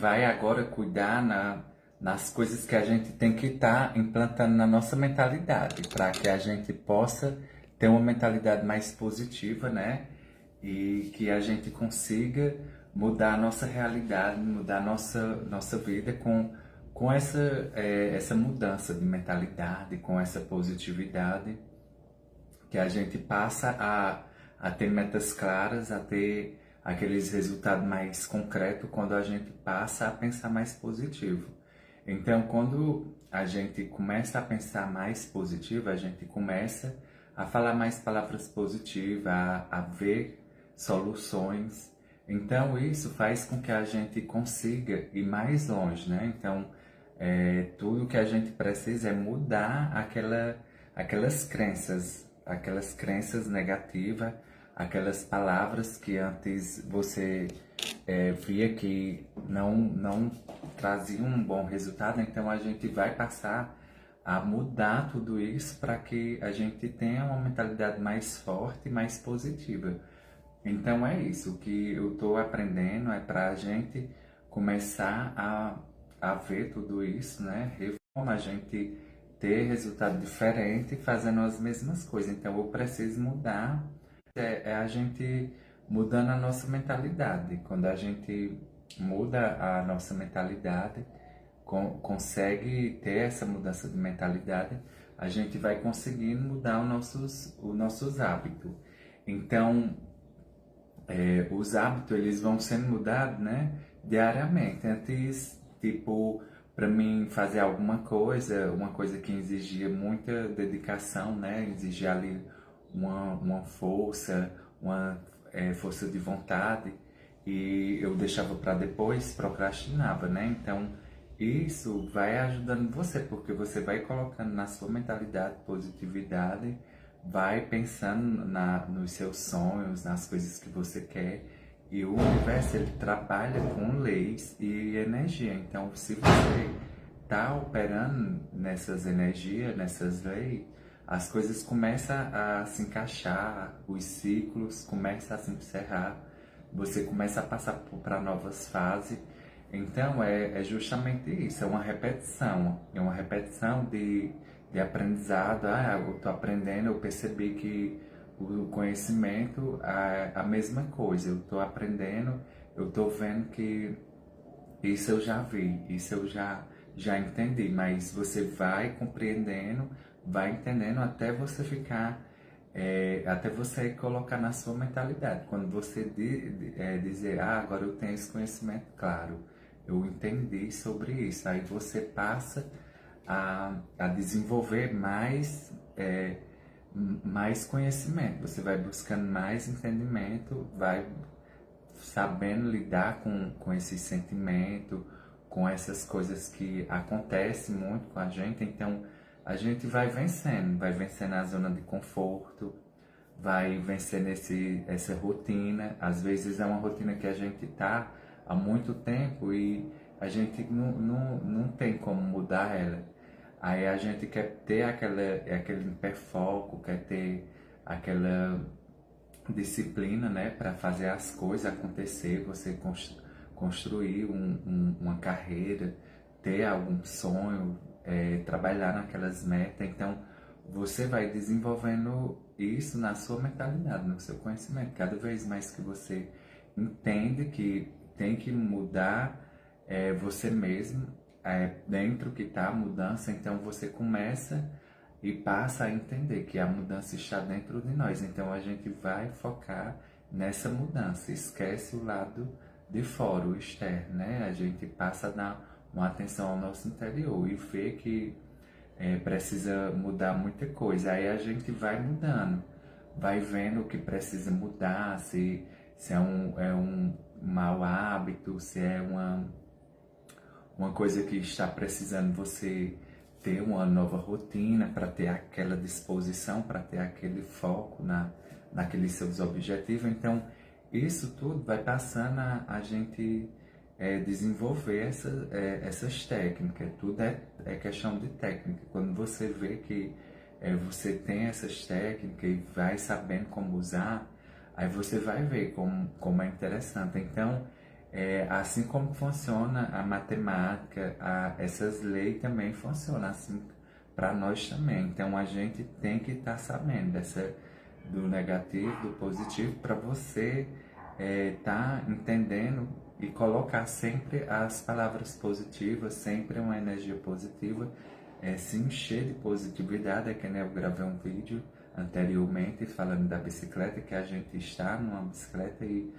vai agora cuidar nas coisas que a gente tem que estar implantando na nossa mentalidade, para que a gente possa ter uma mentalidade mais positiva, né? E que a gente consiga mudar a nossa realidade, mudar a nossa vida com essa mudança de mentalidade, com essa positividade, que a gente passa a ter metas claras, a ter aqueles resultados mais concretos quando a gente passa a pensar mais positivo. Então, quando a gente começa a pensar mais positivo, a gente começa a falar mais palavras positivas, a ver soluções. Então, isso faz com que a gente consiga ir mais longe, né? Então, tudo que a gente precisa é mudar aquelas crenças negativas, aquelas palavras que antes você via que não traziam um bom resultado. Então a gente vai passar a mudar tudo isso para que a gente tenha uma mentalidade mais forte, mais positiva. Então é isso, o que eu estou aprendendo é para a gente começar a ver tudo isso, né? Reforma, a gente ter resultado diferente fazendo as mesmas coisas. Então eu preciso mudar, é a gente mudando a nossa mentalidade. Quando a gente muda a nossa mentalidade, consegue ter essa mudança de mentalidade, a gente vai conseguindo mudar os nossos hábitos. Então, os hábitos eles vão sendo mudados, né, diariamente. Antes, tipo, para mim fazer alguma coisa, uma coisa que exigia muita dedicação, né, exigia ali uma força, uma força de vontade, e eu deixava para depois, procrastinava, né? Então, isso vai ajudando você, porque você vai colocando na sua mentalidade positividade, vai pensando nos seus sonhos, nas coisas que você quer, e o universo ele trabalha com leis e energia. Então, se você está operando nessas energias, nessas leis, as coisas começam a se encaixar, os ciclos começam a se encerrar, você começa a passar para novas fases. Então é justamente isso, é uma repetição de aprendizado. Eu estou aprendendo, eu percebi que o conhecimento é a mesma coisa, eu estou aprendendo, eu estou vendo que isso eu já vi, isso eu já entendi, mas você vai compreendendo, vai entendendo até você ficar, até você colocar na sua mentalidade. Quando você dizer, agora eu tenho esse conhecimento, claro, eu entendi sobre isso, aí você passa a desenvolver mais conhecimento, você vai buscando mais entendimento, vai sabendo lidar com esse sentimento, com essas coisas que acontecem muito com a gente. Então a gente vai vencendo a zona de conforto, vai vencendo essa rotina. Às vezes é uma rotina que a gente tá há muito tempo e a gente não tem como mudar ela. Aí a gente quer ter aquele hiperfoco, quer ter aquela disciplina, né, para fazer as coisas acontecer, você construir uma carreira, ter algum sonho, trabalhar naquelas metas. Então, você vai desenvolvendo isso na sua mentalidade, no seu conhecimento. Cada vez mais que você entende que tem que mudar você mesmo, dentro que está a mudança, então você começa e passa a entender que a mudança está dentro de nós. Então a gente vai focar nessa mudança, esquece o lado de fora, o externo, né? A gente passa a dar uma atenção ao nosso interior e vê que precisa mudar muita coisa. Aí a gente vai mudando, vai vendo o que precisa mudar, se é um mau hábito, se é uma coisa que está precisando você ter uma nova rotina para ter aquela disposição, para ter aquele foco naqueles seus objetivos. Então, isso tudo vai passando a gente desenvolver essas técnicas. Tudo é questão de técnica. Quando você vê que você tem essas técnicas e vai sabendo como usar, aí você vai ver como é interessante. Então, Assim como funciona a matemática, essas leis também funcionam assim para nós também. Então a gente tem que estar sabendo do negativo, do positivo, para você estar entendendo e colocar sempre as palavras positivas, sempre uma energia positiva, se encher de positividade. É que nem eu gravei um vídeo anteriormente falando da bicicleta, que a gente está numa bicicleta e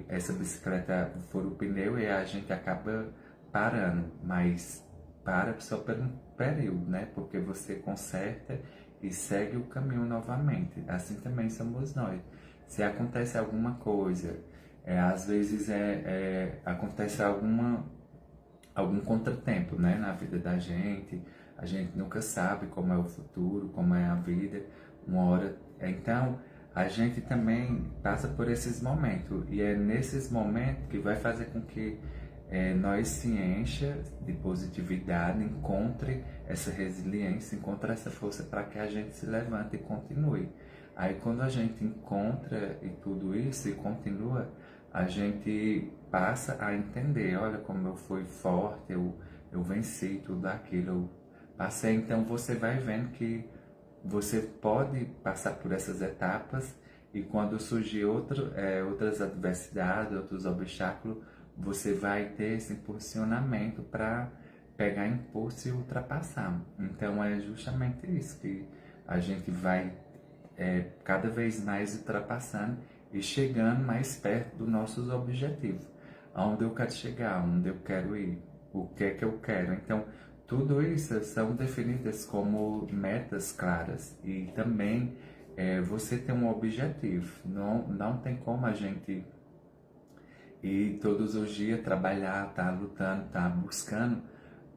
essa bicicleta fura o pneu e a gente acaba parando, mas para só por um período, né? Porque você conserta e segue o caminho novamente. Assim também somos nós. Se acontece alguma coisa, às vezes acontece algum contratempo, né, na vida da gente. A gente nunca sabe como é o futuro, como é a vida. Uma hora, então a gente também passa por esses momentos e é nesses momentos que vai fazer com que nós se encha de positividade, encontre essa resiliência, encontre essa força para que a gente se levante e continue. Aí quando a gente encontra e tudo isso e continua, a gente passa a entender, olha como eu fui forte, eu venci tudo aquilo, eu passei. Então você vai vendo que você pode passar por essas etapas e quando surgir outras adversidades, outros obstáculos, você vai ter esse impulsionamento para pegar impulso e ultrapassar. Então é justamente isso que a gente vai cada vez mais ultrapassando e chegando mais perto dos nossos objetivos. Aonde eu quero chegar, onde eu quero ir, o que é que eu quero. Então, tudo isso são definidas como metas claras e também você tem um objetivo. Não tem como a gente ir todos os dias trabalhar, tá lutando, tá buscando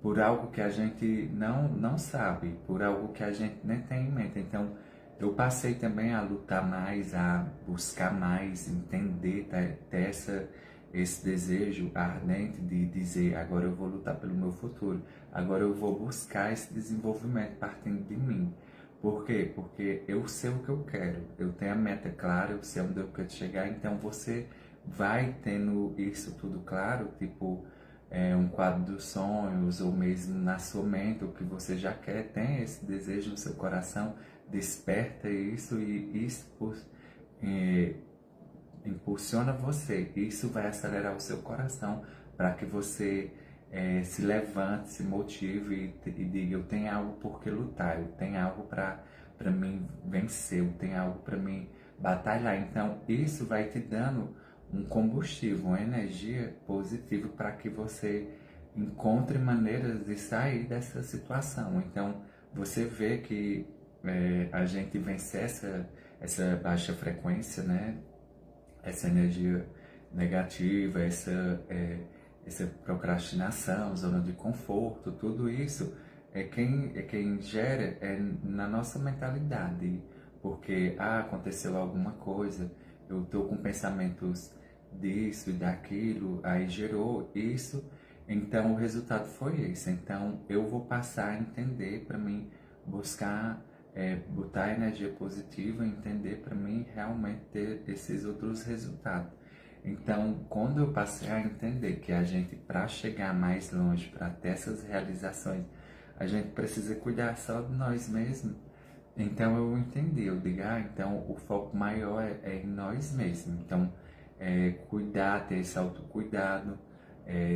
por algo que a gente não sabe, por algo que a gente nem tem em mente. Então, eu passei também a lutar mais, a buscar mais, entender, ter esse desejo ardente de dizer, agora eu vou lutar pelo meu futuro, agora eu vou buscar esse desenvolvimento partindo de mim. Por quê? Porque eu sei o que eu quero, eu tenho a meta clara, eu sei onde eu quero chegar, então você vai tendo isso tudo claro, tipo um quadro dos sonhos, ou mesmo na sua mente, o que você já quer, tem esse desejo no seu coração, desperta isso e isso impulsiona você. Isso vai acelerar o seu coração para que você se levante, se motive e diga, eu tenho algo por que lutar, eu tenho algo para mim vencer, eu tenho algo para mim batalhar. Então isso vai te dando um combustível, uma energia positiva para que você encontre maneiras de sair dessa situação. Então você vê que a gente vencer essa baixa frequência, né? Essa energia negativa, essa procrastinação, zona de conforto, tudo isso quem gera na nossa mentalidade, porque aconteceu alguma coisa, eu estou com pensamentos disso e daquilo, aí gerou isso, então o resultado foi esse. Então eu vou passar a entender para mim, buscar botar energia positiva, entender para mim realmente ter esses outros resultados. Então, quando eu passei a entender que a gente, para chegar mais longe, para ter essas realizações, a gente precisa cuidar só de nós mesmos. Então eu entendi, eu digo, então o foco maior é em nós mesmos. Então, cuidar, ter esse autocuidado,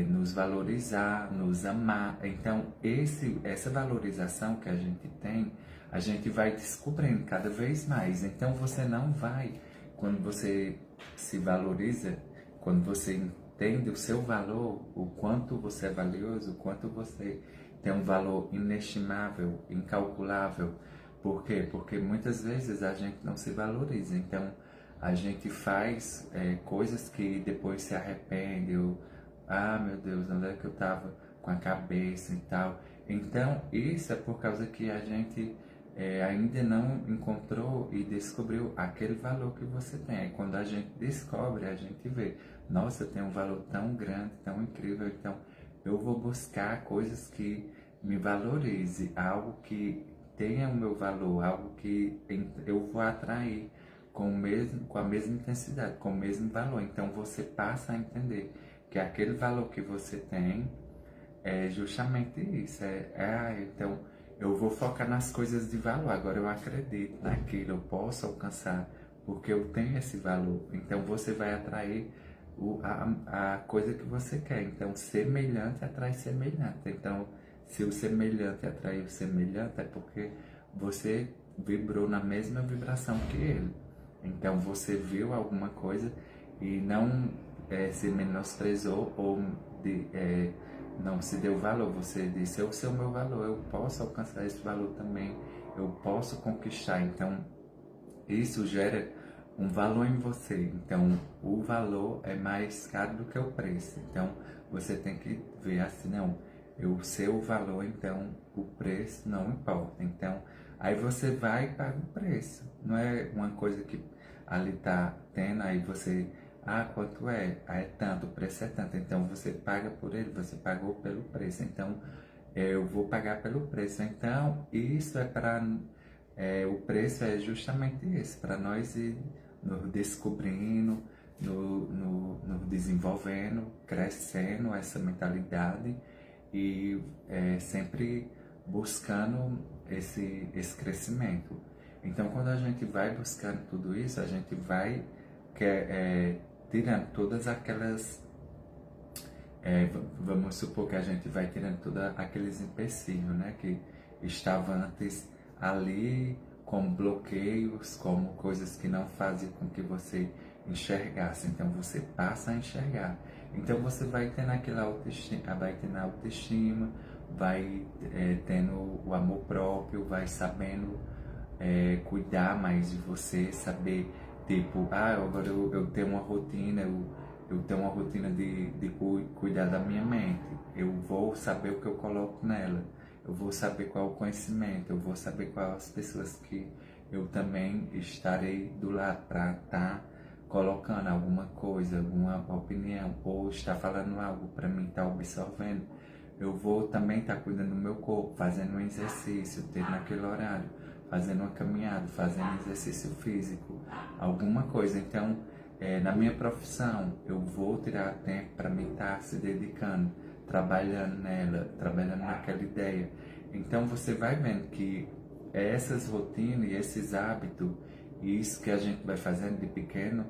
nos valorizar, nos amar. Então, essa valorização que a gente tem, a gente vai descobrindo cada vez mais. Então, você não vai, quando você se valoriza, quando você entende o seu valor, o quanto você é valioso, o quanto você tem um valor inestimável, incalculável. Por quê? Porque muitas vezes a gente não se valoriza. Então, a gente faz coisas que depois se arrepende, ou, meu Deus, onde é que eu estava com a cabeça e tal. Então, isso é por causa que a gente ainda não encontrou e descobriu aquele valor que você tem. Aí, quando a gente descobre, a gente vê, nossa, eu tenho um valor tão grande, tão incrível, então eu vou buscar coisas que me valorize, algo que tenha o meu valor, algo que eu vou atrair com a mesma intensidade, com o mesmo valor. Então você passa a entender que aquele valor que você tem é justamente isso. Então eu vou focar nas coisas de valor. Agora eu acredito naquilo, eu posso alcançar, porque eu tenho esse valor. Então você vai atrair a coisa que você quer. Então semelhante atrai semelhante. Então se o semelhante atrai o semelhante, é porque você vibrou na mesma vibração que ele. Então você viu alguma coisa e não se menosprezou ou não se deu valor. Você disse: eu sei o meu valor, eu posso alcançar esse valor também, eu posso conquistar. Então isso gera um valor em você. Então o valor é mais caro do que o preço. Então você tem que ver assim: não, eu sei o valor, então o preço não importa. Então aí você vai e paga o preço. Não é uma coisa que ali tá tendo, aí você, quanto é? É tanto, o preço é tanto. Então você paga por ele, você pagou pelo preço. Então eu vou pagar pelo preço. Então isso é para, o preço é justamente isso, para nós ir nos descobrindo, nos desenvolvendo, crescendo essa mentalidade e sempre buscando esse crescimento. Então, quando a gente vai buscando tudo isso, a gente vai tirando todas aquelas. Vamos supor que a gente vai tirando todos aqueles empecilhos, né, que estavam antes ali como bloqueios, como coisas que não faziam com que você enxergasse. Então você passa a enxergar. Então você vai tendo aquela autoestima, vai tendo o amor próprio, vai sabendo cuidar mais de você, saber, tipo, agora eu tenho uma rotina, eu tenho uma rotina de cuidar da minha mente, eu vou saber o que eu coloco nela, eu vou saber qual é o conhecimento, eu vou saber quais as pessoas que eu também estarei do lado para estar colocando alguma coisa, alguma opinião, ou estar falando algo para mim estar absorvendo. Eu vou também estar cuidando do meu corpo, fazendo um exercício, tendo naquele horário, fazendo uma caminhada, fazendo exercício físico, alguma coisa. Então, na minha profissão, eu vou tirar tempo para mim estar se dedicando, trabalhando nela, trabalhando naquela ideia. Então, você vai vendo que essas rotinas e esses hábitos, e isso que a gente vai fazendo de pequeno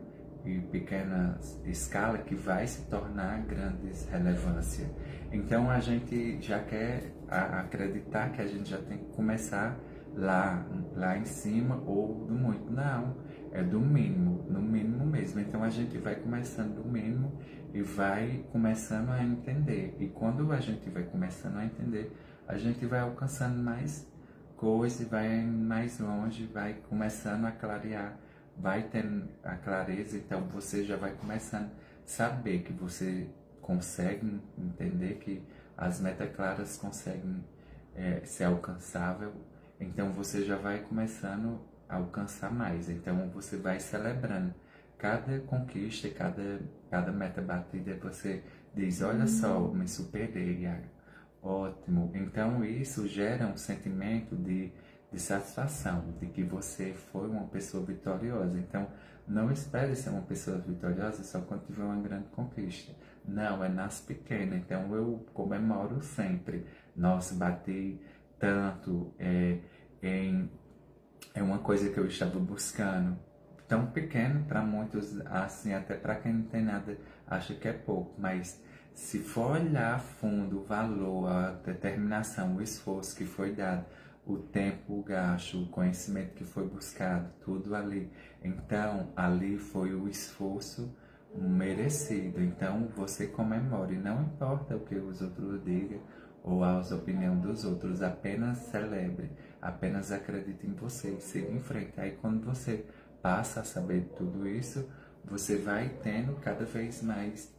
e pequena escala, que vai se tornar grandes relevância. Então, a gente já quer acreditar que a gente já tem que começar lá em cima ou do muito. Não, é do mínimo, no mínimo mesmo. Então a gente vai começando do mínimo e vai começando a entender. E quando a gente vai começando a entender, a gente vai alcançando mais coisas, vai mais longe, vai começando a clarear, vai tendo a clareza. Então você já vai começando a saber que você consegue entender que as metas claras conseguem ser alcançável. Então você já vai começando a alcançar mais. Então você vai celebrando cada conquista, cada meta batida. Você diz: olha só, me superei, ótimo. Então isso gera um sentimento de satisfação, de que você foi uma pessoa vitoriosa. Então não espere ser uma pessoa vitoriosa só quando tiver uma grande conquista. Não, é nas pequenas. Então eu comemoro sempre. Nossa, bati tanto, é uma coisa que eu estava buscando. Tão pequeno para muitos, assim, até para quem não tem nada, acha que é pouco. Mas se for olhar a fundo o valor, a determinação, o esforço que foi dado, o tempo gasto, o conhecimento que foi buscado, tudo ali. Então, ali foi o esforço merecido. Então, você comemore. Não importa o que os outros digam ou as opiniões dos outros, apenas celebre, apenas acredite em você e siga em frente. Aí quando você passa a saber tudo isso, você vai tendo cada vez mais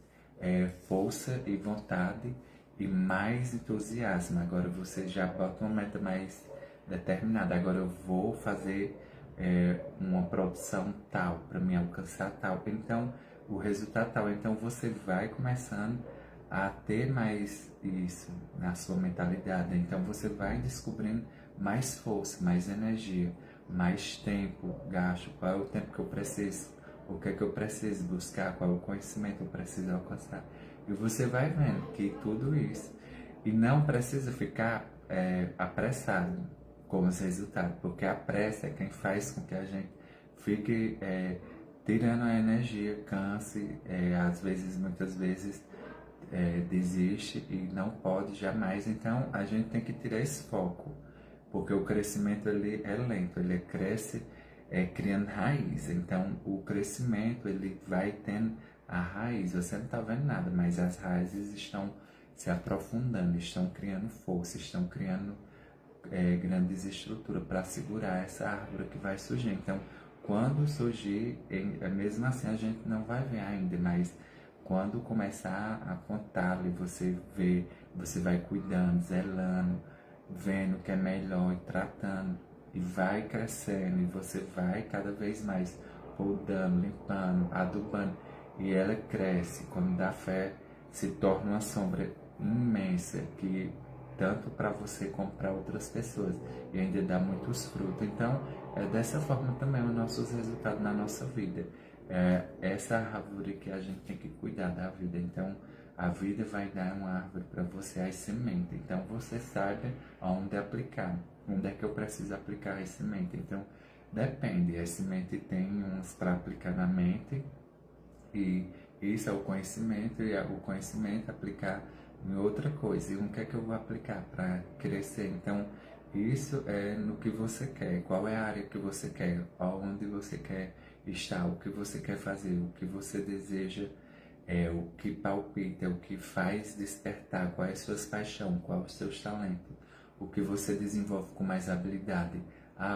força e vontade e mais entusiasmo. Agora você já bota uma meta mais determinada. Agora eu vou fazer uma produção tal para me alcançar tal. Então o resultado tal. Então você vai começando a ter mais isso na sua mentalidade. Então você vai descobrindo mais força, mais energia, mais tempo gasto. Qual é o tempo que eu preciso? O que é que eu preciso buscar? Qual é o conhecimento que eu preciso alcançar? E você vai vendo que tudo isso. E não precisa ficar apressado com os resultados, porque a pressa é quem faz com que a gente fique tirando a energia, canse, às vezes, muitas vezes, desiste e não pode jamais. Então a gente tem que tirar esse foco, porque o crescimento ele é lento, ele cresce criando raiz. Então o crescimento ele vai tendo a raiz, você não está vendo nada, mas as raízes estão se aprofundando, estão criando força, estão criando grandes estruturas para segurar essa árvore que vai surgir. Então quando surgir, mesmo assim a gente não vai ver ainda, mas quando começar a contar e você vê, você vai cuidando, zelando, vendo o que é melhor e tratando, e vai crescendo, e você vai cada vez mais podando, limpando, adubando, e ela cresce. Quando dá fé, se torna uma sombra imensa, que tanto para você como para outras pessoas, e ainda dá muitos frutos. Então, é dessa forma também os nossos resultados na nossa vida. Essa árvore que a gente tem que cuidar da vida. Então, a vida vai dar uma árvore para você, as sementes. Então, você sabe aonde aplicar, onde é que eu preciso aplicar as sementes. Então, depende. A semente tem uns para aplicar na mente, e isso é o conhecimento, e o conhecimento aplicar em outra coisa. E o que é que eu vou aplicar para crescer? Então, isso é no que você quer, qual é a área que você quer, onde você quer estar, o que você quer fazer, o que você deseja, o que palpita, o que faz despertar, quais as suas paixões, quais os seus talentos, o que você desenvolve com mais habilidade,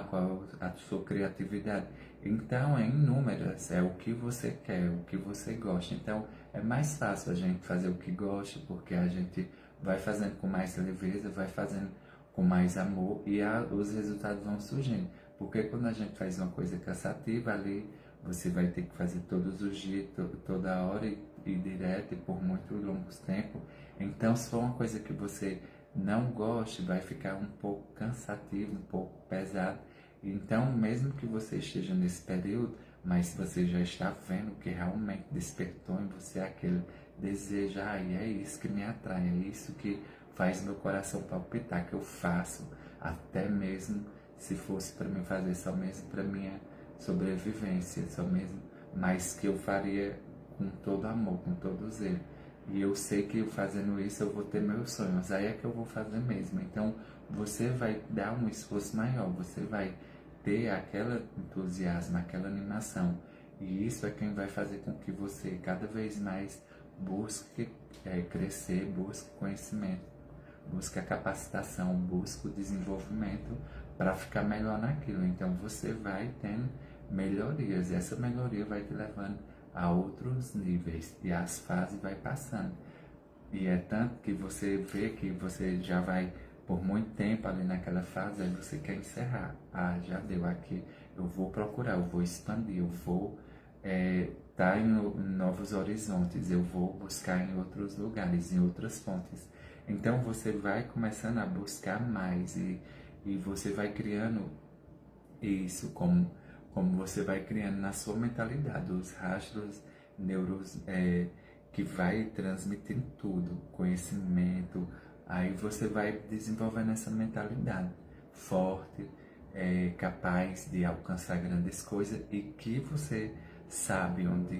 qual a sua criatividade. Então, é inúmeras, é o que você quer, o que você gosta. Então, é mais fácil a gente fazer o que gosta, porque a gente vai fazendo com mais leveza, vai fazendo com mais amor, e os resultados vão surgindo. Porque quando a gente faz uma coisa cansativa ali, você vai ter que fazer todos os dias, toda hora e direto e por muito longos tempos. Então, se for uma coisa que você não goste, vai ficar um pouco cansativo, um pouco pesado. Então, mesmo que você esteja nesse período, mas você já está vendo que realmente despertou em você aquele desejo, e é isso que me atrai, é isso que faz meu coração palpitar, que eu faço, até mesmo se fosse para mim fazer só mesmo para minha sobrevivência, só mesmo, mas que eu faria com todo amor, com todo zelo. E eu sei que fazendo isso eu vou ter meus sonhos, aí é que eu vou fazer mesmo. Então você vai dar um esforço maior, você vai ter aquele entusiasmo, aquela animação. E isso é quem vai fazer com que você cada vez mais busque crescer, busque conhecimento, busque a capacitação, busque o desenvolvimento para ficar melhor naquilo. Então você vai tendo melhorias, e essa melhoria vai te levando a outros níveis, e as fases vai passando. E é tanto que você vê que você já vai por muito tempo ali naquela fase, aí você quer encerrar. Já deu aqui, eu vou procurar, eu vou expandir, eu vou estar em novos horizontes, eu vou buscar em outros lugares, em outras fontes. Então você vai começando a buscar mais, e você vai criando isso como você vai criando na sua mentalidade, os rastros neuros que vai transmitindo tudo, conhecimento. Aí você vai desenvolvendo essa mentalidade forte, capaz de alcançar grandes coisas, e que você sabe onde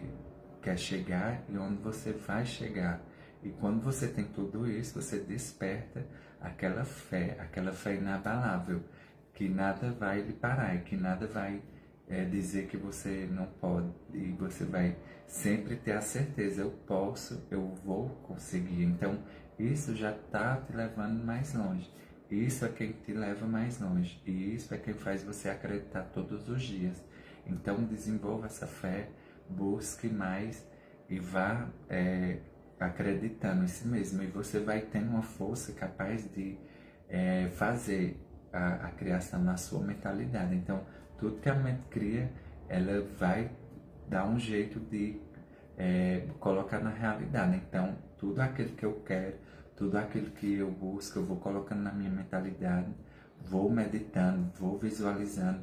quer chegar e onde você vai chegar. E quando você tem tudo isso, você desperta aquela fé inabalável, que nada vai lhe parar, e que nada vai dizer que você não pode, e você vai sempre ter a certeza, eu posso, eu vou conseguir. Então isso já está te levando mais longe, isso é quem te leva mais longe, e isso é quem faz você acreditar todos os dias. Então desenvolva essa fé, busque mais e vá acreditando em si mesmo, e você vai tendo uma força capaz de fazer a criação na sua mentalidade. Então tudo que a mente cria, ela vai dar um jeito de colocar na realidade. Então, tudo aquilo que eu quero, tudo aquilo que eu busco, eu vou colocando na minha mentalidade, vou meditando, vou visualizando,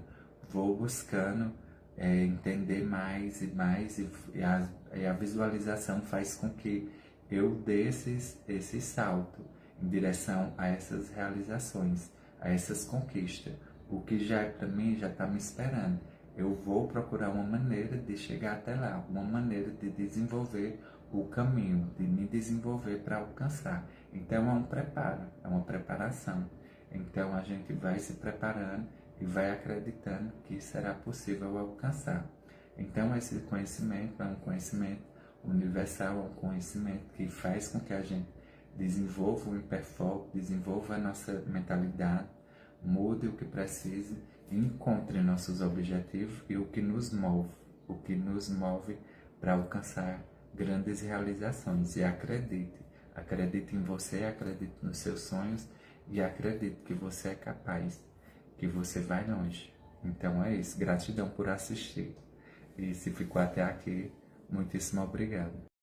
vou buscando entender mais e mais, e a visualização faz com que eu dê esse salto em direção a essas realizações, a essas conquistas. O que já é para mim já está me esperando. Eu vou procurar uma maneira de chegar até lá, uma maneira de desenvolver o caminho, de me desenvolver para alcançar. Então é um preparo, é uma preparação. Então a gente vai se preparando e vai acreditando que será possível alcançar. Então esse conhecimento é um conhecimento universal, é um conhecimento que faz com que a gente desenvolva o hiperfoco, desenvolva a nossa mentalidade, mude o que precise, encontre nossos objetivos e o que nos move para alcançar grandes realizações. E acredite em você, acredite nos seus sonhos e acredite que você é capaz, que você vai longe. Então é isso, gratidão por assistir. E se ficou até aqui, muitíssimo obrigado.